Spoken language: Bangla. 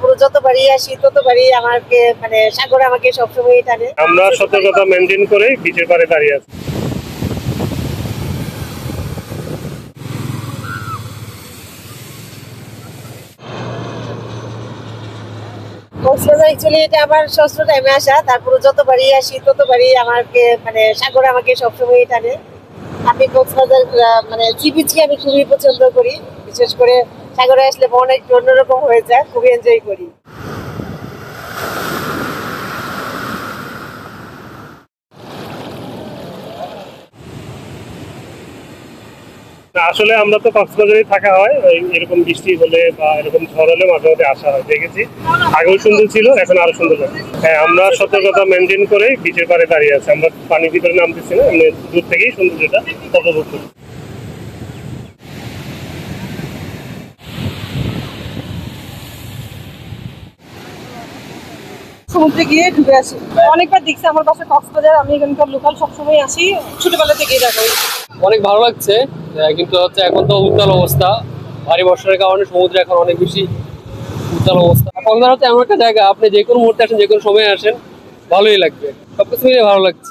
পুরো যতবারই আসি ততবারই আমাকে মানে সাগর আমাকে সবসময় টানে। আমরা সতর্কতা মেনটেন করে বিচের পাড়ে দাঁড়িয়ে আছি। কক্সবাজার অ্যাকচুয়ালি এটা আমার ষষ্ঠ টাইমে আসা, তারপরে যতবারই আসি ততবারই আমাকে মানে সাগর আমাকে সবসময় টানে। আমি কক্সবাজার মানে সি বিচকে আমি খুবই পছন্দ করি, বিশেষ করে সাগরে আসলে মন একটু অন্যরকম হয়ে যায়, খুবই এনজয় করি। আসলে আমরা তো কক্সবাজারে থাকা হয়, এরকম বৃষ্টি হলে বা এরকম ঝড় হলে মাঝে মাঝে আসা হয়, দেখেছি। আগেও সুন্দর ছিল, এখন আরো সুন্দর লাগে। হ্যাঁ, আমরা সতর্কতা মেনটেন করে বিচের পাড়ে দাঁড়িয়ে আছি। আমরা পানির ভিতরে নামতেছি না, আমরা দূর থেকেই সৌন্দর্যটা উপভোগ করি। সমুদ্রে গিয়ে ঢুকে আসি। অনেকবার দেখছি, আমার পাশে কক্সবাজার, আমি এখানকার লোকাল, সবসময় আসি, ছোটবেলা থেকেই দেখা। অনেক ভালো লাগছে, কিন্তু হচ্ছে এখন তো উত্তাল অবস্থা, ভারী বর্ষার কারণে সমুদ্রে এখন অনেক বেশি উত্তাল অবস্থা। কক্সবাজার হচ্ছে এমন একটা জায়গা, আপনি যে কোনো মুহূর্তে আসেন, যে কোনো সময় আসেন, ভালোই লাগবে, সবকিছু মিলে ভালো লাগছে।